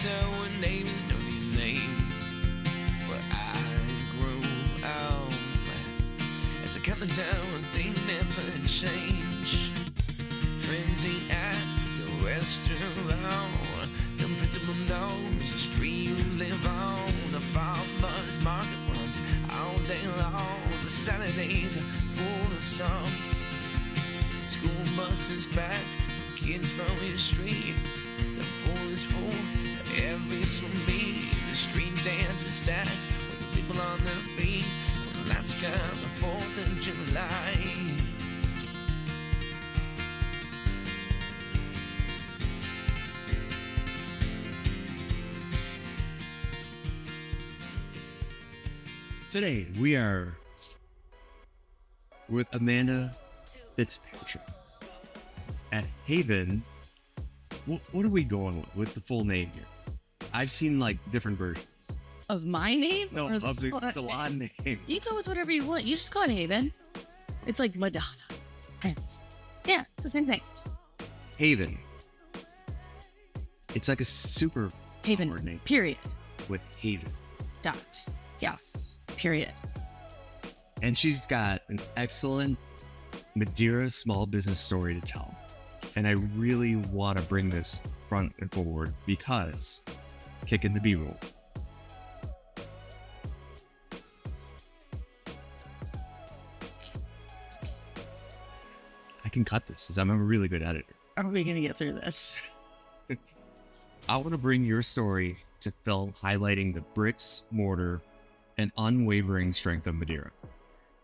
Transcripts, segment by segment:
tell when neighbors know your name. Where I grew up, as I come to town, things never change. Friends eat at the restaurant, the principal knows the street you live on. The farmer's market runs all day long. The Saturdays are full of songs. School buses packed with kids from your street. The pool is full of every swim meet. The street dances stacked with the people on their feet. And that's kind of 4th of July. Today, we are with Amanda Fitzpatrick at Haven. What are we going with the full name here? I've seen like different versions. Of my name? No, or of the salon name. You go with whatever you want. You just call it Haven. It's like Madonna, Prince. Yeah, it's the same thing. Haven. It's like a super Haven, hard name. period. With Haven. Dot. Yes, period. And she's got an excellent Madeira small business story to tell. And I really want to bring this front and forward because kick in the B-roll. I can cut this, as I'm a really good editor. Are we going to get through this? I want to bring your story to film, highlighting the bricks, mortar, and unwavering strength of Madeira.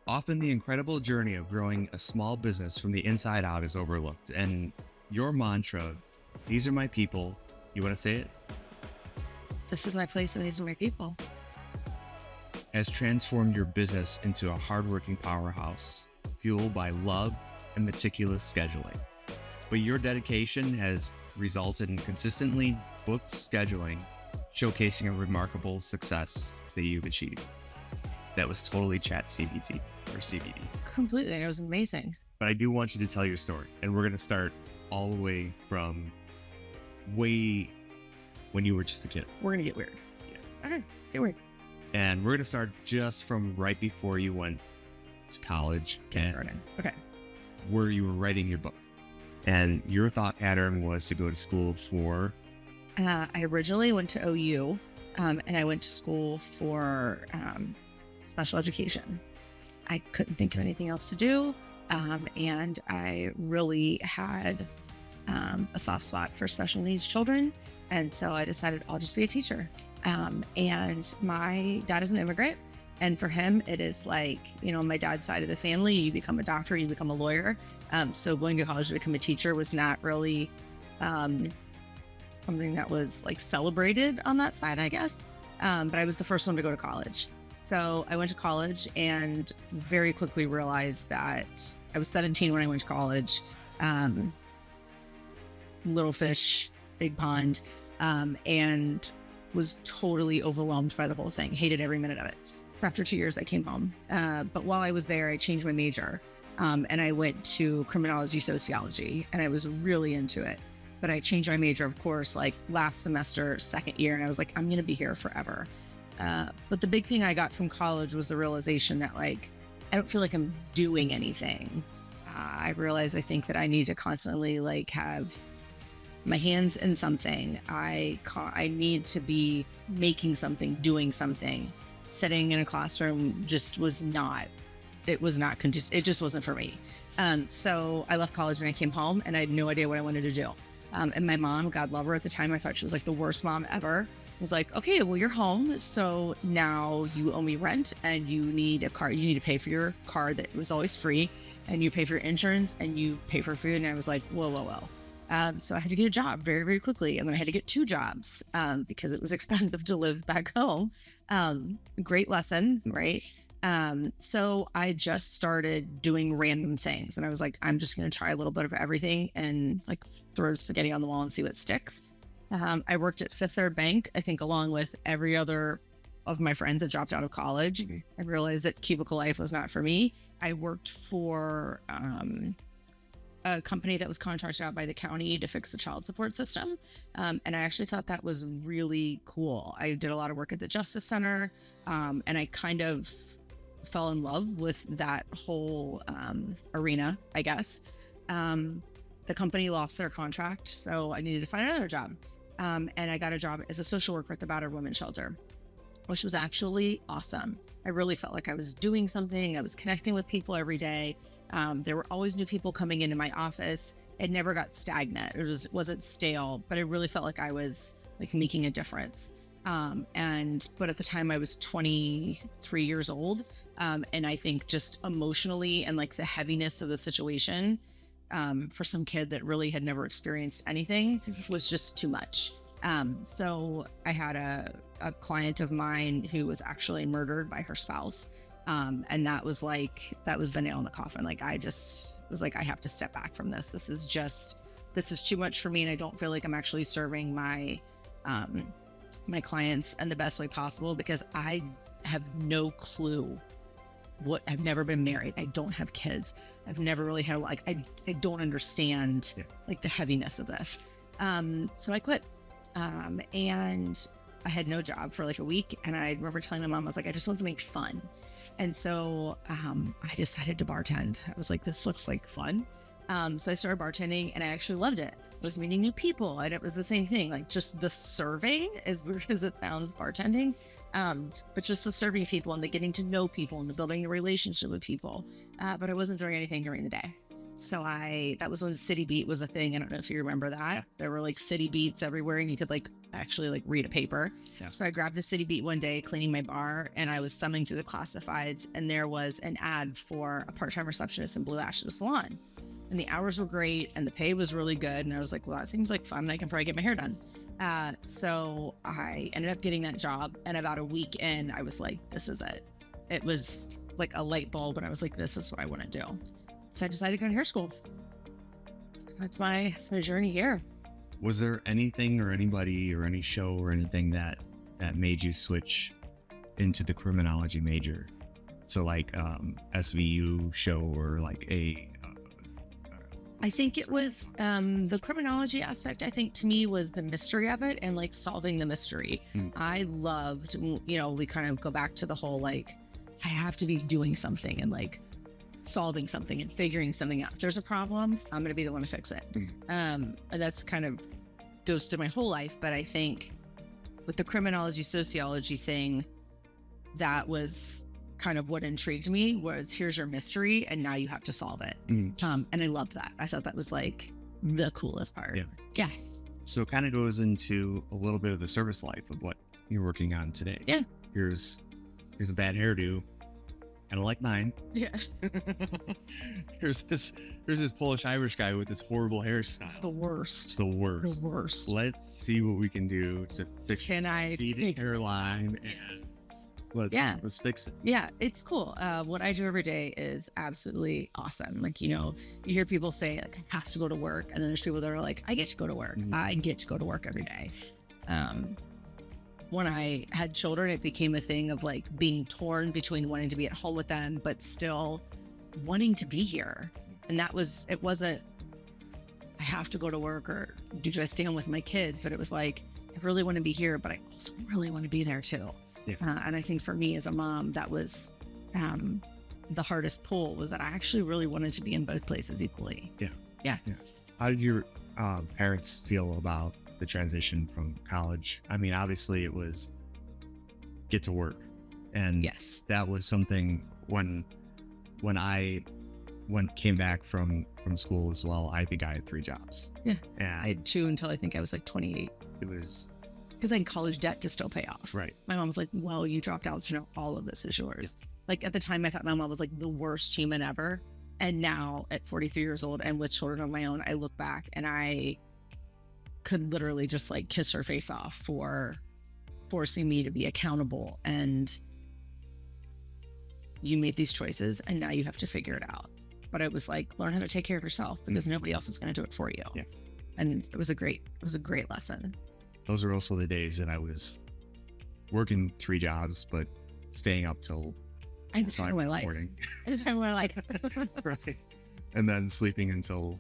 Often the incredible journey of growing a small business from the inside out is overlooked, and your mantra, "These are my people," you want to say it? This is my place and these are my people. Has transformed your business into a hardworking powerhouse, fueled by love and meticulous scheduling. But your dedication has resulted in consistently booked scheduling, showcasing a remarkable success that you've achieved. That was totally chat CBT or CBD. Completely. It was amazing. But I do want you to tell your story, and we're going to start all the way from way when you were just a kid. We're going to get weird. Yeah. Okay, let's get weird. And we're going to start just from right before you went to college and Kindergarten. Okay. where you were writing your book. And your thought pattern was to go to school for... I originally went to OU, and I went to school for special education. I couldn't think of anything else to do, and I really had a soft spot for special needs children, and so I decided I'll just be a teacher. And my dad is an immigrant, and for him, it is like, you know, my dad's side of the family, you become a doctor, you become a lawyer. So going to college to become a teacher was not really something that was like celebrated on that side, I guess. But I was the first one to go to college. So I went to college and very quickly realized that I was 17 when I went to college. Little fish, big pond, and was totally overwhelmed by the whole thing. Hated every minute of it. After 2 years, I came home. But while I was there, I changed my major, and I went to criminology sociology, and I was really into it. But I changed my major, of course, like last semester, second year, and I was like, I'm going to be here forever. But the big thing I got from college was the realization that, like, I don't feel like I'm doing anything. I realized I think that I need to constantly, like, have my hands in something. I need to be making something, doing something. Sitting in a classroom just was not, it just wasn't for me. So I left college and I came home and I had no idea what I wanted to do. And my mom, God love her at the time, I thought she was like the worst mom ever, was like, okay, well, you're home. So now you owe me rent and you need a car. You need to pay for your car that was always free, and you pay for your insurance and you pay for food. And I was like, whoa. So I had to get a job very, very quickly. And then I had to get 2 jobs because it was expensive to live back home. Great lesson, right? So I just started doing random things. And I was like, I'm just going to try a little bit of everything and like throw spaghetti on the wall and see what sticks. I worked at Fifth Third Bank, I think, along with every other of my friends that dropped out of college. I realized that cubicle life was not for me. I worked for a company that was contracted out by the county to fix the child support system. And I actually thought that was really cool. I did a lot of work at the Justice Center, and I kind of fell in love with that whole arena, I guess. The company lost their contract, so I needed to find another job. And I got a job as a social worker at the battered women's shelter, which was actually awesome. I really felt like I was doing something. I was connecting with people every day. There were always new people coming into my office. It never got stagnant. It wasn't stale, but I really felt like I was like making a difference. But at the time I was 23 years old. And I think just emotionally and like the heaviness of the situation, for some kid that really had never experienced anything was just too much. So I had a client of mine who was actually murdered by her spouse. And that was the nail in the coffin. Like, I just was like, I have to step back from this. This is too much for me. And I don't feel like I'm actually serving my clients in the best way possible, because I have no clue I've never been married. I don't have kids. I've never really had, like, I don't understand like the heaviness of this. So I quit. And I had no job for like a week. And I remember telling my mom, I was like, I just want something fun. And so I decided to bartend. I was like, this looks like fun. So I started bartending, and I actually loved it. I was meeting new people, and it was the same thing, like just the serving, as weird as it sounds, bartending, but just the serving people and the getting to know people and the building a relationship with people. But I wasn't doing anything during the day. So that was when City Beat was a thing. I don't know if you remember that. There were like City Beats everywhere, and you could like actually like read a paper. Yeah. So I grabbed the City Beat one day cleaning my bar, and I was thumbing through the classifieds, and there was an ad for a part-time receptionist in Blue Ash at a salon. And the hours were great, and the pay was really good. And I was like, well, that seems like fun. I can probably get my hair done. So I ended up getting that job. And about a week in, I was like, this is it. It was like a light bulb. And I was like, this is what I want to do. So I decided to go to hair school. That's my journey here. Was there anything or anybody or any show or anything that made you switch into the criminology major? So like SVU show, or like I think it was the criminology aspect. I think to me was the mystery of it, and like solving the mystery. I loved, we kind of go back to the whole, like, I have to be doing something and like solving something and figuring something out. If there's a problem, I'm going to be the one to fix it. And that's kind of goes to my whole life. But I think with the criminology sociology thing, that was kind of what intrigued me, was here's your mystery and now you have to solve it. And I loved that. I thought that was like the coolest part. Yeah. So it kind of goes into a little bit of the service life of what you're working on today. Yeah. Here's a bad hairdo, kind of like mine. Yeah. Here's this Polish Irish guy with this horrible hairstyle. It's the worst. The worst. The worst. Let's see what we can do to fix the receding hairline, and let's fix it. Yeah, it's cool. What I do every day is absolutely awesome. Like, you hear people say, like, I have to go to work. And then there's people that are like, I get to go to work. I get to go to work every day. When I had children, it became a thing of like being torn between wanting to be at home with them, but still wanting to be here. And it wasn't, I have to go to work, or do I stay home with my kids? But it was like, I really want to be here, but I also really want to be there too. Yeah. And I think for me as a mom, that was the hardest pull, was that I actually really wanted to be in both places equally. Yeah. How did your parents feel about the transition from college? I mean, obviously it was get to work. And yes, that was something when I came back from school as well. I think I had 3 jobs. Yeah. And I had 2 until I think I was like 28. It was because I had college debt to still pay off. Right. My mom was like, well, you dropped out, so now all of this is yours. Yes. Like at the time, I thought my mom was like the worst human ever. And now at 43 years old and with children of my own, I look back and I could literally just like kiss her face off for forcing me to be accountable. And you made these choices and now you have to figure it out. But it was like, learn how to take care of yourself, because nobody else is going to do it for you. Yeah. And it was a great lesson. Those are also the days that I was working 3 jobs, but staying up till at the time of my life. At the time of my life. Right. And then sleeping until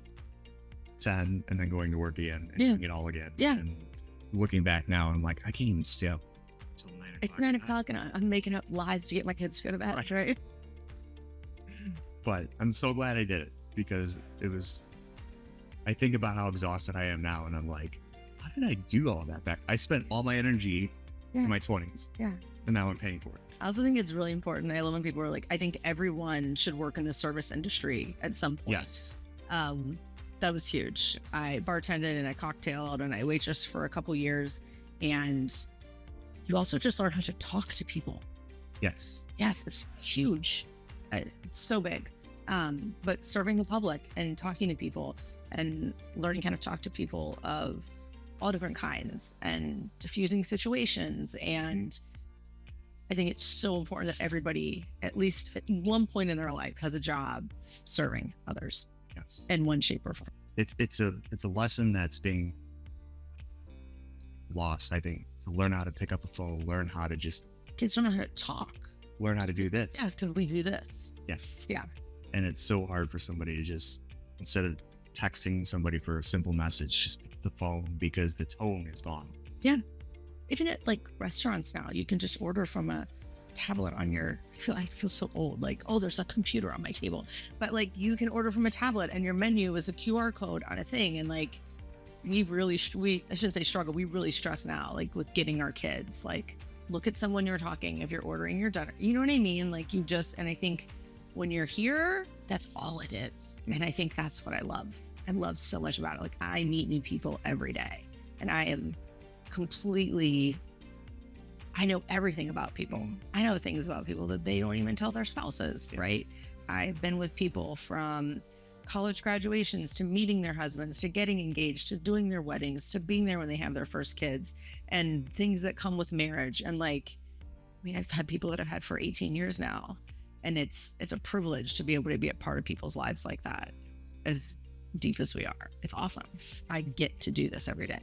10 and then going to work again and Yeah. doing it all again. Yeah. And looking back now, I'm like, I can't even stay up until 9 o'clock. It's 9 o'clock and I'm making up lies to get my kids to go to bed, right? But I'm so glad I did it because I think about how exhausted I am now and I'm like, how did I do all that back? I spent all my energy Yeah. in my 20s. Yeah. And now I'm paying for it. I also think it's really important. I love when people are like, I think everyone should work in the service industry at some point. Yes. That was huge. Yes. I bartended and I cocktailed and I waitressed for a couple years. And you also just learn how to talk to people. Yes. Yes, it's huge. It's so big. But serving the public and talking to people and learning how to talk to people of all different kinds and diffusing situations. And I think it's so important that everybody, at least at one point in their life, has a job serving others Yes. in one shape or form. It's a lesson that's being lost, I think, to learn how to pick up a phone, learn how to just Kids don't know how to talk. learn how to do this. Yeah, because we do this. Yeah. Yeah. And it's so hard for somebody to just, instead of texting somebody for a simple message, just pick the phone because the tone is gone. Yeah. Even at like restaurants now, you can just order from a tablet on your, I feel so old. Like, oh, there's a computer on my table. But like you can order from a tablet and your menu is a QR code on a thing. And like, I shouldn't say struggle. We really stress now, like with getting our kids, like look at someone you're talking, if you're ordering your dinner, you know what I mean? Like and I think when you're here, that's all it is. And I think that's what I love. I love so much about it. Like I meet new people every day and I am I know everything about people. I know things about people that they don't even tell their spouses, right? I've been with people from college graduations to meeting their husbands, to getting engaged, to doing their weddings, to being there when they have their first kids and things that come with marriage. And like, I mean, I've had people that I've had for 18 years now, and it's a privilege to be able to be a part of people's lives like that, as deep as we are. It's awesome. I get to do this every day.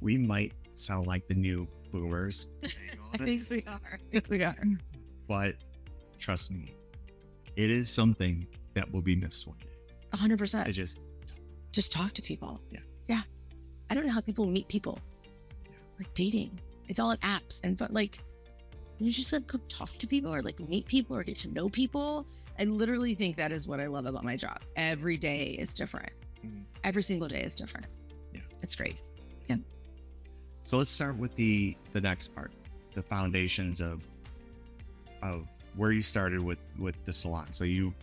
We might sound like the new boomers. I think we are. I think we are. But trust me, it is something that will be missed one day. 100%. To just talk to people. Yeah. Yeah. I don't know how people meet people. Yeah. Like dating. It's all on apps and like you just gotta go talk to people or like meet people or get to know people. I literally think that is what I love about my job. Every day is different. Mhm. Every single day is different. Yeah. It's great. Yeah. So let's start with the next part, the foundations of where you started with the salon. So you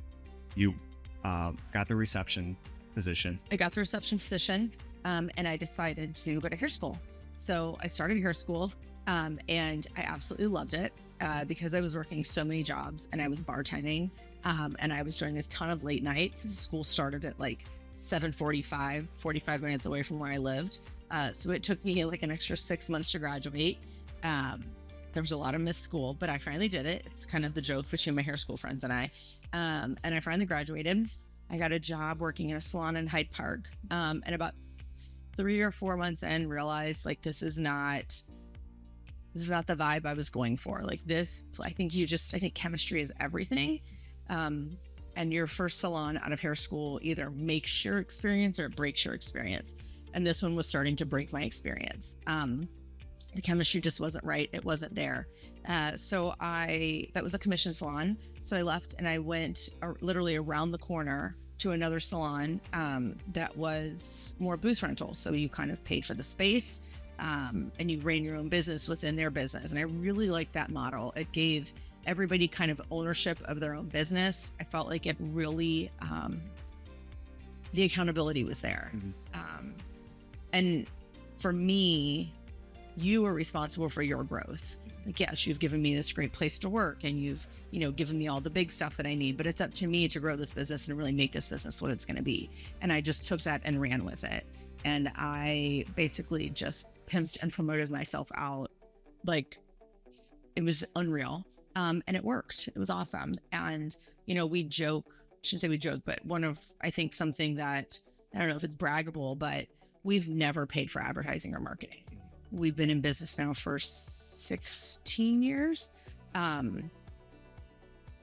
got the reception position. I got the reception position and I decided to go to hair school. So I started hair school and I absolutely loved it because I was working so many jobs and I was bartending and I was doing a ton of late nights. School started at like 7:45, 45 minutes away from where I lived. So it took me like an extra 6 months to graduate. There was a lot of missed school, but I finally did it. It's kind of the joke between my hair school friends and I. And I finally graduated. I got a job working in a salon in Hyde Park. And about 3 or 4 months in, realized like this is not the vibe I was going for. Like this, I think chemistry is everything. And your first salon out of hair school either makes your experience or it breaks your experience. And this one was starting to break my experience. The chemistry just wasn't right. It wasn't there. So that was a commission salon. So I left and I went literally around the corner to another salon that was more booth rental. So you kind of paid for the space and you ran your own business within their business. And I really liked that model. It gave everybody kind of ownership of their own business. I felt like it really, the accountability was there. Mm-hmm. And for me, you are responsible for your growth. Like, yes, you've given me this great place to work and you've, given me all the big stuff that I need, but it's up to me to grow this business and really make this business what it's going to be. And I just took that and ran with it. And I basically just pimped and promoted myself out. Like it was unreal. And it worked. It was awesome. And, we joke, shouldn't say we joke, but I think something that, I don't know if it's braggable, but we've never paid for advertising or marketing. We've been in business now for 16 years. And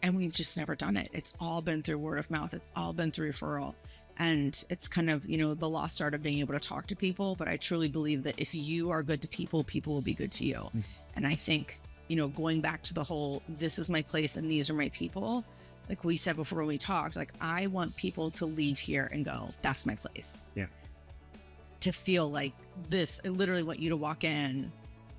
we've just never done it. It's all been through word of mouth. It's all been through referral. And it's kind of, the lost art of being able to talk to people. But I truly believe that if you are good to people, people will be good to you. And I think, going back to the whole, this is my place and these are my people, like we said before when we talked, like I want people to leave here and go, that's my place. Yeah. To feel like this, I literally want you to walk in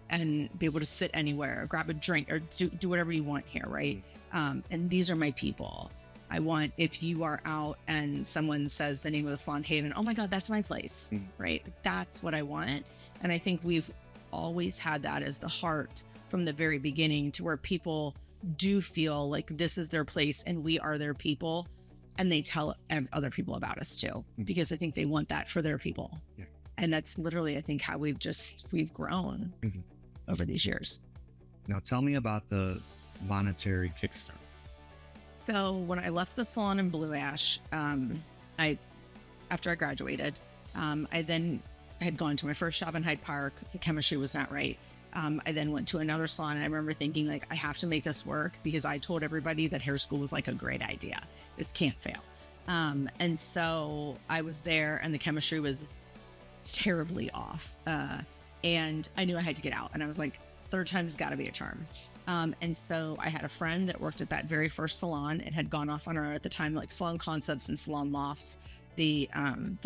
and be able to sit anywhere, or grab a drink, or do whatever you want here, right? And these are my people. I want, if you are out and someone says the name of the salon, Haven, oh my God, that's my place, right? That's what I want. And I think we've always had that as the heart from the very beginning, to where people do feel like this is their place and we are their people. And they tell other people about us too, because I think they want that for their people. Yeah. And that's literally, I think, how we've grown over these years. Now tell me about the monetary kickstart. So when I left the salon in Blue Ash, after I graduated, I then had gone to my first job in Hyde Park. The chemistry was not right. I then went to another salon, and I remember thinking, like, I have to make this work, because I told everybody that hair school was like a great idea. This can't fail. And so I was there, and the chemistry was terribly off. And I knew I had to get out, and I was like, third time's got to be a charm. And so I had a friend that worked at that very first salon and had gone off on her own at the time, like Salon Concepts and Salon Lofts. The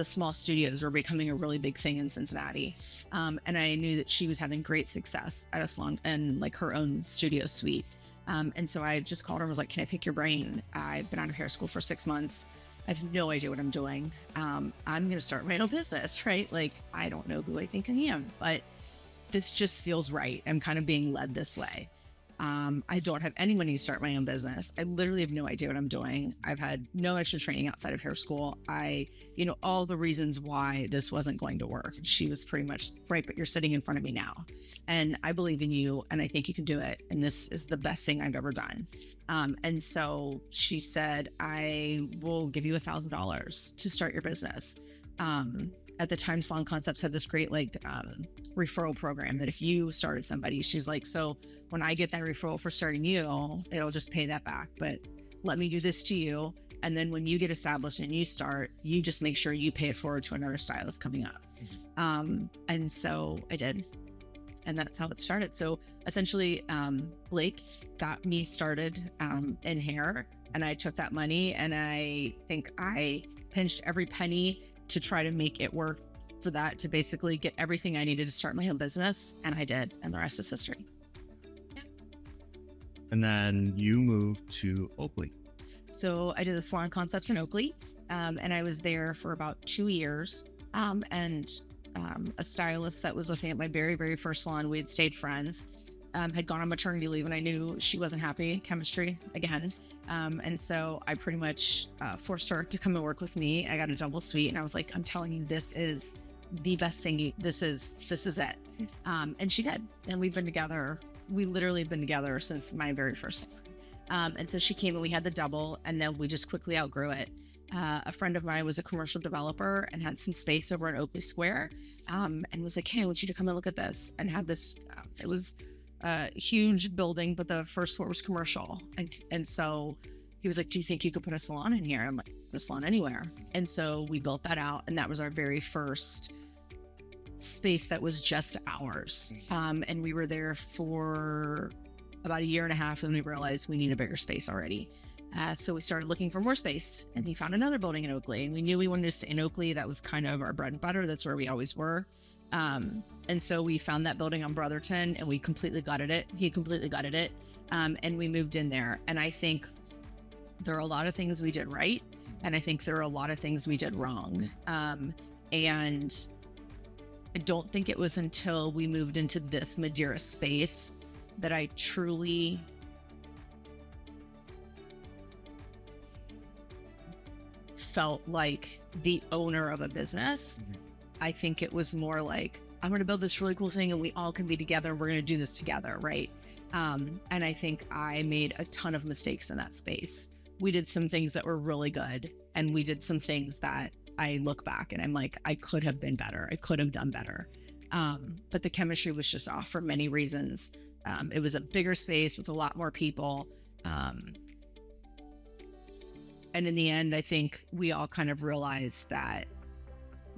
small studios were becoming a really big thing in Cincinnati. And I knew that she was having great success at a salon and like her own studio suite. And so I just called her and was like, can I pick your brain? I've been out of hair school for 6 months. I have no idea what I'm doing. I'm going to start my own business, right? Like, I don't know who I think I am, but this just feels right. I'm kind of being led this way. I don't have any money to start my own business. I literally have no idea what I'm doing. I've had no extra training outside of hair school. All the reasons why this wasn't going to work. She was pretty much right, but you're sitting in front of me now. And I believe in you, and I think you can do it. And this is the best thing I've ever done. And so she said, I will give you $1,000 to start your business. At the time, Salon Concepts had this great referral program that if you started somebody, she's like, so when I get that referral for starting you, it'll just pay that back. But let me do this to you. And then when you get established and you start, you just make sure you pay it forward to another stylist coming up. And so I did. And that's how it started. So essentially, Blake got me started in hair, and I took that money, and I think I pinched every penny to try to make it work for that, to basically get everything I needed to start my own business. And I did. And the rest is history. Yeah. And then you moved to Oakley. So I did the Salon Concepts in Oakley. And I was there for about 2 years. And a stylist that was with me at my very, very first salon, we had stayed friends, had gone on maternity leave, and I knew she wasn't happy, chemistry again. And so I pretty much forced her to come and work with me. I got a double suite, and I was like, I'm telling you, this is the best thing. This is it. And she did. And we've been together. We literally have been together since my very first salon. And so she came and we had the double, and then we just quickly outgrew it. A friend of mine was a commercial developer and had some space over in Oakley Square, and was like, hey, I want you to come and look at this, and had this, it was a huge building, but the first floor was commercial. And so he was like, do you think you could put a salon in here? I'm like, put a salon anywhere. And so we built that out, and that was our very first space that was just ours. And we were there for about 1.5 years, and we realized we need a bigger space already. So we started looking for more space, and he found another building in Oakley, and we knew we wanted to stay in Oakley. That was kind of our bread and butter. That's where we always were. And so we found that building on Brotherton, and we completely gutted it. He completely gutted it. And we moved in there. And I think there are a lot of things we did right, and I think there are a lot of things we did wrong. And I don't think it was until we moved into this Madeira space that I truly felt like the owner of a business. I think it was more like, I'm going to build this really cool thing, and we all can be together, and we're going to do this together, right? And I think I made a ton of mistakes in that space. We did some things that were really good, and we did some things that I look back and I'm like, I could have been better. I could have done better. But the chemistry was just off for many reasons. It was a bigger space with a lot more people. And in the end, I think we all kind of realized that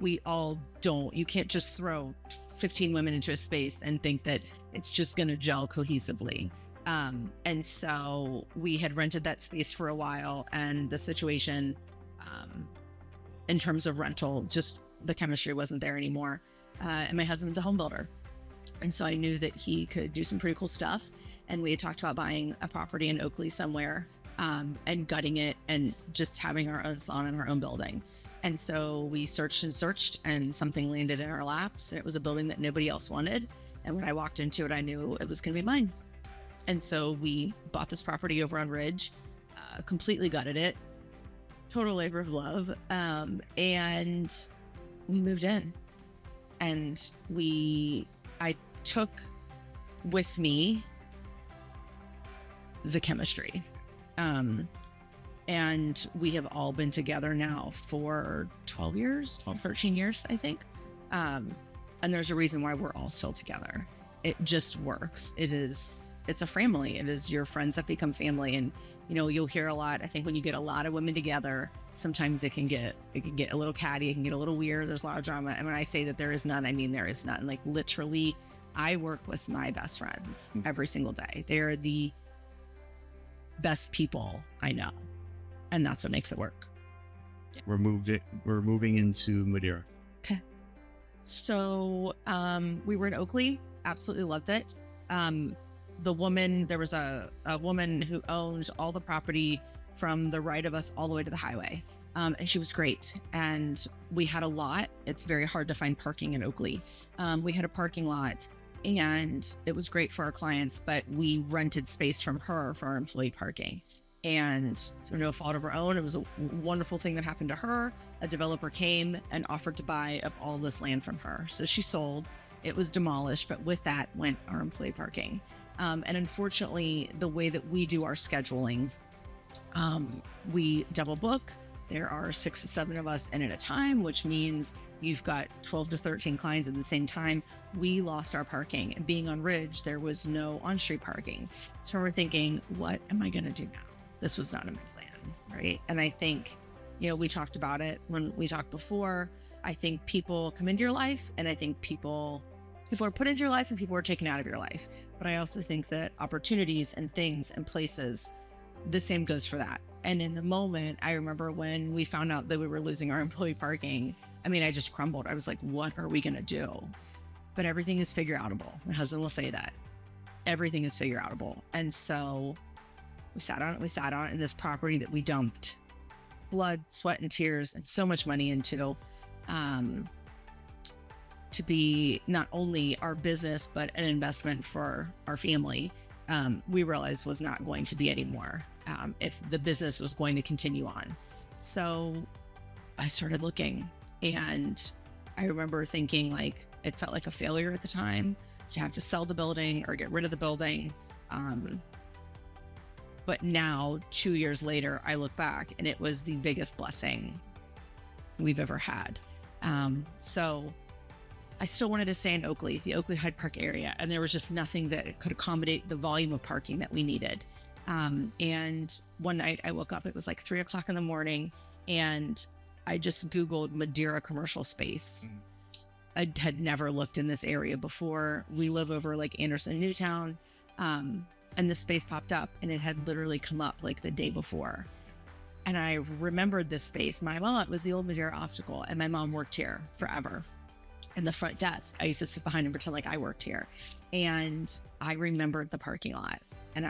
you can't just throw 15 women into a space and think that it's just going to gel cohesively. And so we had rented that space for a while, and the situation, in terms of rental, just the chemistry wasn't there anymore. And my husband's a home builder. And so I knew that he could do some pretty cool stuff. And we had talked about buying a property in Oakley somewhere, and gutting it and just having our own salon in our own building. And so we searched and something landed in our laps, and it was a building that nobody else wanted. And when I walked into it, I knew it was going to be mine. And so we bought this property over on Ridge, completely gutted it, total labor of love. And we moved in, and I took with me the chemistry. And we have all been together now for 13 years, I think. And there's a reason why we're all still together. It just works. It's a family. It is your friends that become family. And, you'll hear a lot. I think when you get a lot of women together, sometimes it can get a little catty. It can get a little weird. There's a lot of drama. And when I say that there is none, I mean, there is none. Like, literally, I work with my best friends every single day. They're the best people I know. And that's what makes it work. Yeah. We're moving into Madeira. Okay. So we were in Oakley, absolutely loved it. There was a woman who owned all the property from the right of us all the way to the highway. And she was great. And we had a lot. It's very hard to find parking in Oakley. We had a parking lot, and it was great for our clients, but we rented space from her for our employee parking. And through no fault of her own, it was a wonderful thing that happened to her. A developer came and offered to buy up all this land from her. So she sold, it was demolished, but with that went our employee parking. And unfortunately, the way that we do our scheduling, we double book. There are 6 to 7 of us in at a time, which means you've got 12 to 13 clients at the same time. We lost our parking. And being on Ridge, there was no on-street parking. So we're thinking, what am I going to do now? This was not in my plan, right? And I think, we talked about it when we talked before. I think people come into your life, and I think people are put into your life and people are taken out of your life. But I also think that opportunities and things and places, the same goes for that. And in the moment, I remember when we found out that we were losing our employee parking, I just crumbled. I was like, what are we going to do? But everything is figure outable. My husband will say that. Everything is figure outable. And so we sat on it in this property that we dumped blood, sweat, and tears and so much money into, to be not only our business, but an investment for our family. We realized was not going to be anymore if the business was going to continue on. So I started looking, and I remember thinking it felt like a failure at the time to have to sell the building or get rid of the building. But now, 2 years later, I look back and it was the biggest blessing we've ever had. So I still wanted to stay in Oakley, the Oakley Hyde Park area, and there was just nothing that could accommodate the volume of parking that we needed. And one night I woke up, it was 3:00 in the morning, and I just Googled Madeira commercial space. I had never looked in this area before. We live over Anderson, Newtown. And the space popped up, and it had literally come up the day before. And I remembered this space. My mom was the old Madeira Optical, and my mom worked here forever. In the front desk, I used to sit behind and pretend like I worked here. And I remembered the parking lot. And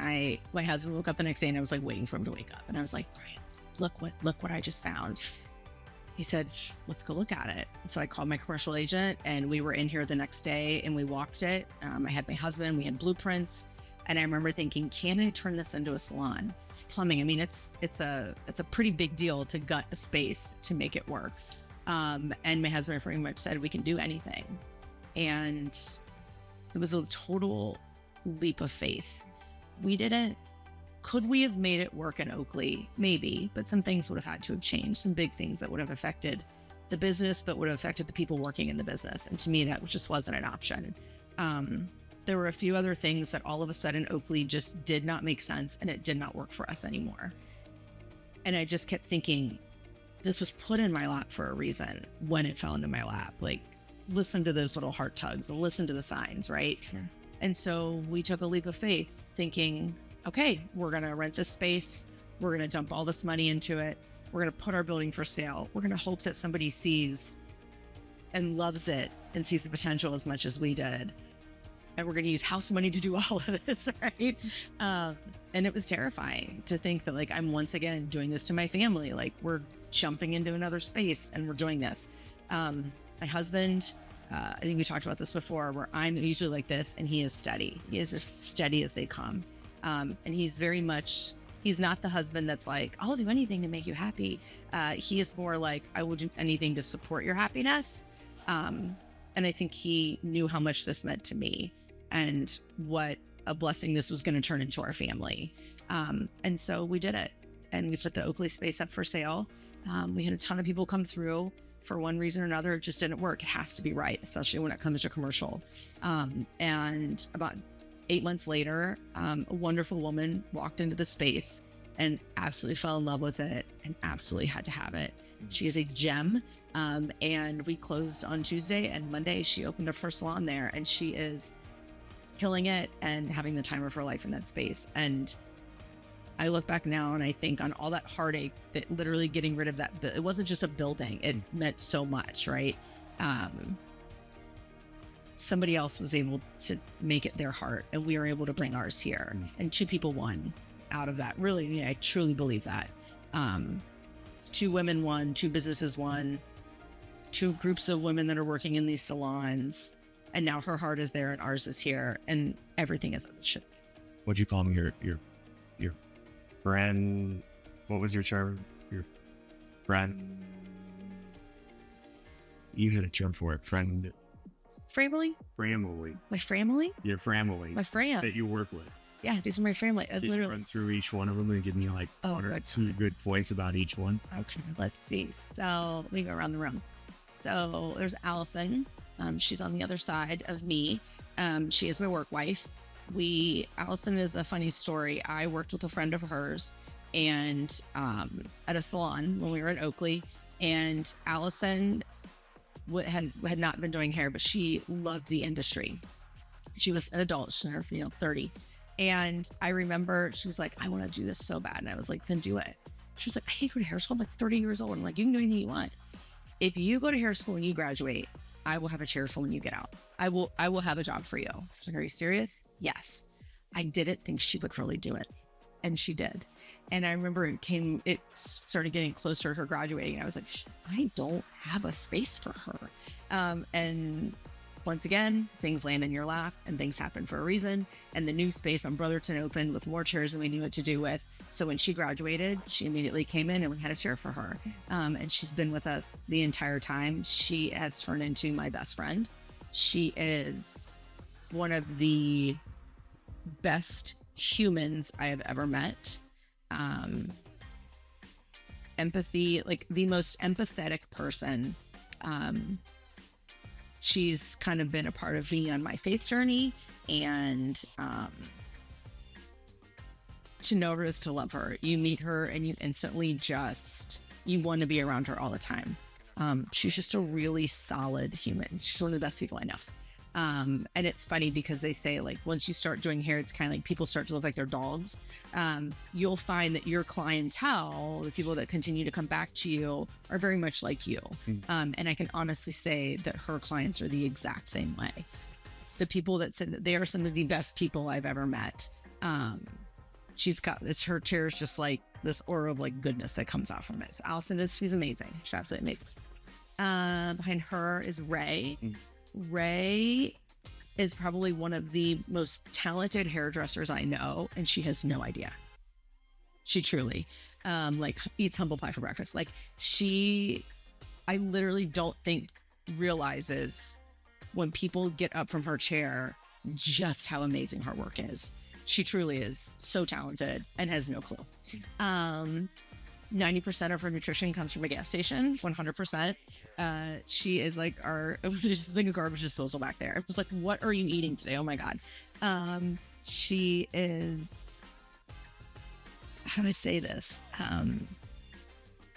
my husband woke up the next day, and I was waiting for him to wake up. And I was like, Brian, look what I just found. He said, let's go look at it. And so I called my commercial agent, and we were in here the next day, and we walked it. I had my husband, we had blueprints. And I remember thinking, can I turn this into a salon? Plumbing, it's a pretty big deal to gut a space to make it work. And my husband pretty much said, we can do anything. And it was a total leap of faith. We didn't. Could we have made it work in Oakley? Maybe, but some things would have had to have changed, some big things that would have affected the business, but would have affected the people working in the business. And to me, that just wasn't an option. There were a few other things that all of a sudden Oakley just did not make sense, and it did not work for us anymore. And I just kept thinking, this was put in my lap for a reason when it fell into my lap. Like, listen to those little heart tugs and listen to the signs, right? Sure. And so we took a leap of faith thinking, okay, we're going to rent this space. We're going to dump all this money into it. We're going to put our building for sale. We're going to hope that somebody sees and loves it and sees the potential as much as we did. And we're going to use house money to do all of this, right? And it was terrifying to think that, like, I'm once again doing this to my family. Like, we're jumping into another space and we're doing this. My husband, I think we talked about this before, where I'm usually like this and he is steady. He is as steady as they come. And he's very much, he's not the husband that's like, I'll do anything to make you happy. He is more like, I will do anything to support your happiness. And I think he knew how much this meant to me and what a blessing this was going to turn into our family. And so we did it. And we put the Oakley space up for sale. We had a ton of people come through. For one reason or another, it just didn't work. It has to be right, especially when it comes to commercial. And about 8 months later, a wonderful woman walked into the space and absolutely fell in love with it and absolutely had to have it. She is a gem. And we closed on Tuesday, and Monday she opened up her salon there, and she is killing it and having the time of her life in that space. And I look back now and I think on all that heartache, that literally getting rid of that, it wasn't just a building. It meant so much, right? Somebody else was able to make it their heart, and we were able to bring ours here. And 2 people won out of that. Really, yeah, I truly believe that. 2 women won, 2 businesses won, 2 groups of women that are working in these salons. And now her heart is there and ours is here, and everything is as it should. What'd you call them? Your friend? What was your term? Your friend? You had a term for it. Friend. Family? Family. My family? Your family. My friend. That you work with. Yeah, these are my family. Did you run through each one of them and give me like one or good. 2 good points about each one? Okay, let's see. So let me go around the room. So there's Allison. She's on the other side of me. She is my work wife. Allison is a funny story. I worked with a friend of hers and at a salon when we were in Oakley, and Allison had not been doing hair, but she loved the industry. She was an adult, she's 30. And I remember she was like, I want to do this so bad. And I was like, then do it. She was like, I hate going to hair school. I'm like 30 years old. I'm like, you can do anything you want. If you go to hair school and you graduate, I will have a chair full when you get out. I will have a job for you. She's like, are you serious? Yes. I didn't think she would really do it. And she did. And I remember it started getting closer to her graduating. And I was like, I don't have a space for her. And once again, things land in your lap and things happen for a reason. And the new space on Brotherton opened with more chairs than we knew what to do with. So when she graduated, she immediately came in and we had a chair for her. And she's been with us the entire time. She has turned into my best friend. She is one of the best humans I have ever met. Empathy, like the most empathetic person. She's kind of been a part of me on my faith journey, and to know her is to love her. You meet her and you instantly you want to be around her all the time. She's just a really solid human. She's one of the best people I know. And it's funny because they say, like, once you start doing hair, it's kind of like people start to look like their dogs. You'll find that your clientele, the people that continue to come back to you, are very much like you. And I can honestly say that her clients are the exact same way. The people that said that they are some of the best people I've ever met. Her chair is just like this aura of like goodness that comes out from it. So Allison she's amazing. She's absolutely amazing. Behind her is Ray. Ray is probably one of the most talented hairdressers I know, and she has no idea. She truly, eats humble pie for breakfast. I literally don't think realizes when people get up from her chair just how amazing her work is. She truly is so talented and has no clue. 90% of her nutrition comes from a gas station, 100%. She is like just like a garbage disposal back there. It was like, what are you eating today? Oh my God. She is, how do I say this?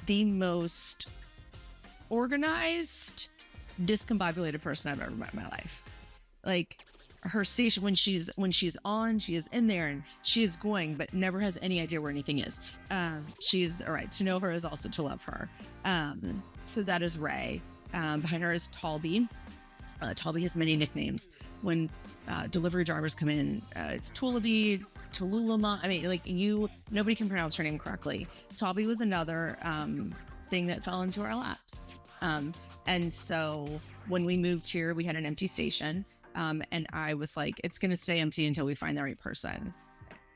the most organized, discombobulated person I've ever met in my life. Like, her station, when she's on, she is in there and she is going, but never has any idea where anything is. She's all right. To know her is also to love her. So that is Ray. Behind her is Talby. Talby has many nicknames. When delivery drivers come in, it's Tulabi, Tululama. I mean, like, nobody can pronounce her name correctly. Talby was another thing that fell into our laps. And so when we moved here, we had an empty station. And I was like, it's going to stay empty until we find the right person.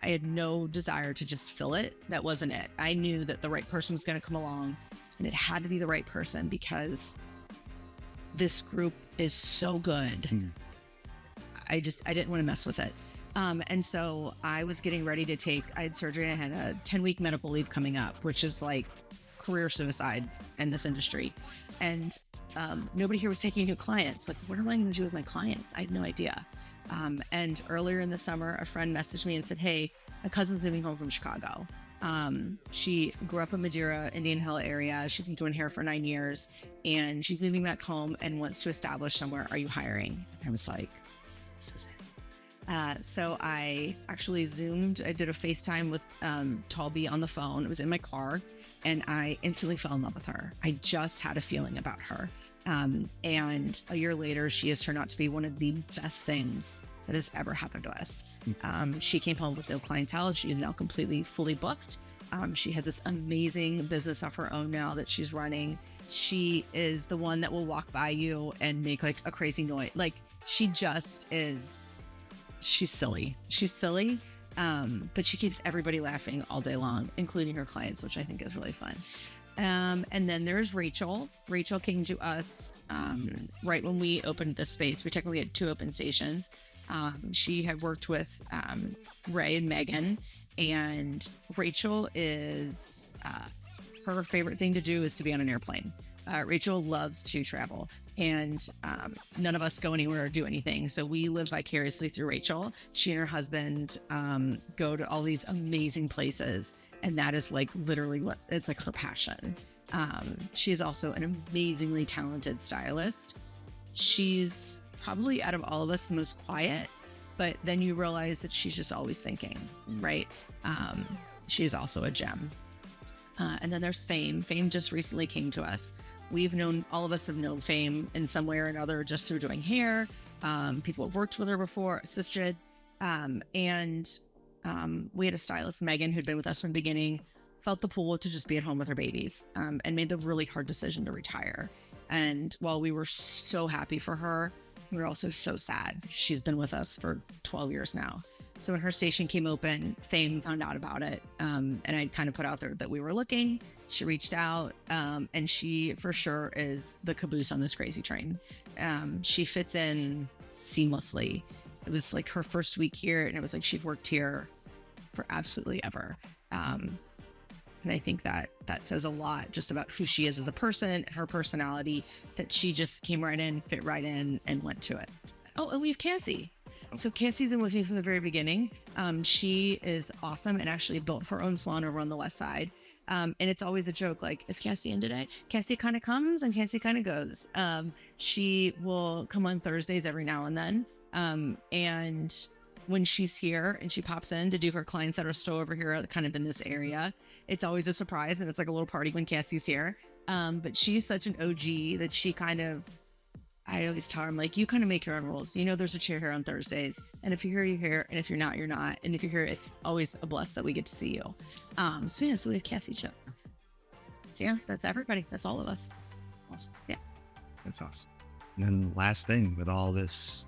I had no desire to just fill it. That wasn't it. I knew that the right person was going to come along, and it had to be the right person because this group is so good. I didn't want to mess with it. And so I was getting ready to I had surgery and I had a 10-week medical leave coming up, which is like career suicide in this industry. And nobody here was taking new clients. Like, what am I going to do with my clients? I had no idea. And earlier in the summer, a friend messaged me and said, hey, my cousin's moving home from Chicago. She grew up in Madeira, Indian Hill area. She's been doing hair for 9 years and she's moving back home and wants to establish somewhere. Are you hiring? I was like, this is it. So I actually Zoomed. I did a FaceTime with Talby on the phone. It was in my car. And I instantly fell in love with her. I just had a feeling about her. And a year later, she has turned out to be one of the best things that has ever happened to us. She came home with no clientele. She is now completely fully booked. She has this amazing business of her own now that she's running. She is the one that will walk by you and make like a crazy noise. Like, she just is, she's silly. She's silly. But she keeps everybody laughing all day long, including her clients, which I think is really fun. And then there's Rachel. Rachel came to us right when we opened this space. We technically had 2 open stations. She had worked with Ray and Megan, and Rachel is her favorite thing to do is to be on an airplane. Rachel loves to travel, and none of us go anywhere or do anything. So we live vicariously through Rachel. She and her husband go to all these amazing places, and that is like literally it's like her passion. She is also an amazingly talented stylist. She's probably out of all of us the most quiet, but then you realize that she's just always thinking, right? She's also a gem. And then there's Fame. Fame just recently came to us. All of us have known Fame in some way or another just through doing hair. People have worked with her before, assisted. And we had a stylist, Megan, who'd been with us from the beginning, felt the pull to just be at home with her babies, and made the really hard decision to retire. And while we were so happy for her, we were also so sad. She's been with us for 12 years now. So when her station came open, Fame found out about it. And I kind of put out there that we were looking. She reached out, and she for sure is the caboose on this crazy train. She fits in seamlessly. It was like her first week here, and it was like she'd worked here for absolutely ever. And I think that says a lot just about who she is as a person, her personality, that she just came right in, fit right in, and went to it. Oh, and we have Cassie. So Cassie's been with me from the very beginning. She is awesome and actually built her own salon over on the west side. And it's always a joke, like, is Cassie in today? Cassie kind of comes and Cassie kind of goes. She will come on Thursdays every now and then. And when she's here and she pops in to do her clients that are still over here, kind of in this area, it's always a surprise. And it's like a little party when Cassie's here. But she's such an OG that I always tell her, I'm like, you kind of make your own rules. You know, there's a chair here on Thursdays. And if you're here, you're here. And if you're not, you're not. And if you're here, it's always a bless that we get to see you. So we have Cassie too. So yeah, that's everybody. That's all of us. Awesome. Yeah. That's awesome. And then last thing with all this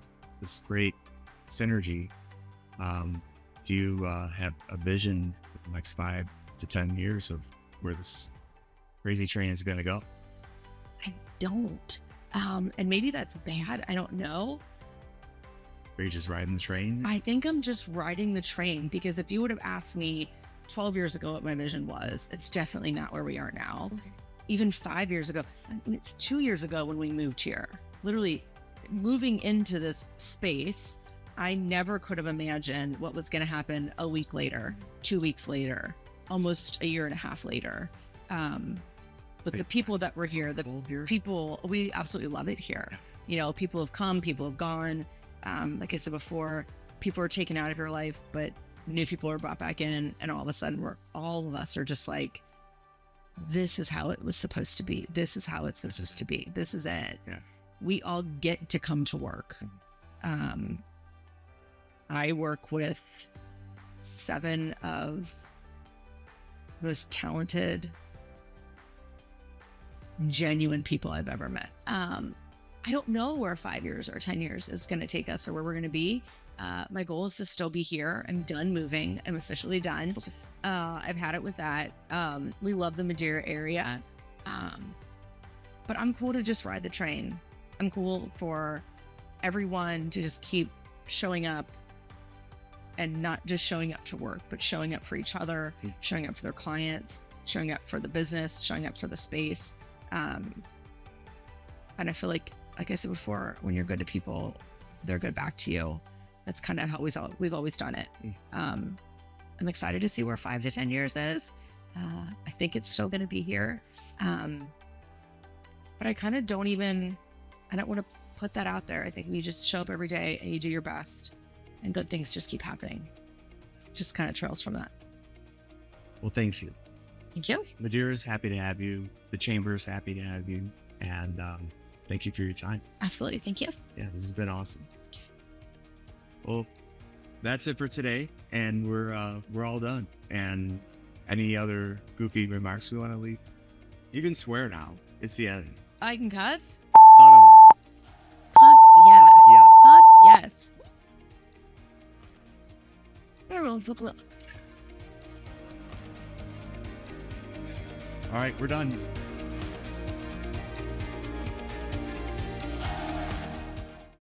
great synergy, do you have a vision for the next 5 to 10 years of where this crazy train is going to go? I don't. And maybe that's bad. I don't know. Are you just riding the train? I think I'm just riding the train, because if you would have asked me 12 years ago what my vision was, it's definitely not where we are now. Even 5 years ago, 2 years ago when we moved here, literally moving into this space, I never could have imagined what was going to happen a week later, 2 weeks later, almost a year and a half later. But the people that were here, the Here? people, we absolutely love it here. Yeah. You know, people have come, people have gone. Like I said before, people are taken out of your life, but new people are brought back in, and all of a sudden all of us are just like, this is how it was supposed to be. This is how it's supposed to be. This is it. Yeah. We all get to come to work. I work with 7 of the most talented, genuine people I've ever met. I don't know where 5 years or 10 years is going to take us or where we're going to be. My goal is to still be here. I'm done moving. I'm officially done. I've had it with that. We love the Madeira area. But I'm cool to just ride the train. I'm cool for everyone to just keep showing up, and not just showing up to work, but showing up for each other, showing up for their clients, showing up for the business, showing up for the space. And I feel like I said before, when you're good to people, they're good back to you. That's kind of how we've always done it. I'm excited to see where 5 to 10 years is. I think it's still going to be here. But I kind of don't want to put that out there. I think you just show up every day and you do your best, and good things just keep happening. Just kind of trails from that. Well, thank you. Thank you. Madeira's happy to have you. The Chamber's happy to have you. And thank you for your time. Absolutely. Thank you. Yeah, this has been awesome. Well, that's it for today. And we're all done. And any other goofy remarks we want to leave? You can swear now. It's the end. I can cuss. Son of a... Fuck yes. Yes. Fuck yes. All right, we're done.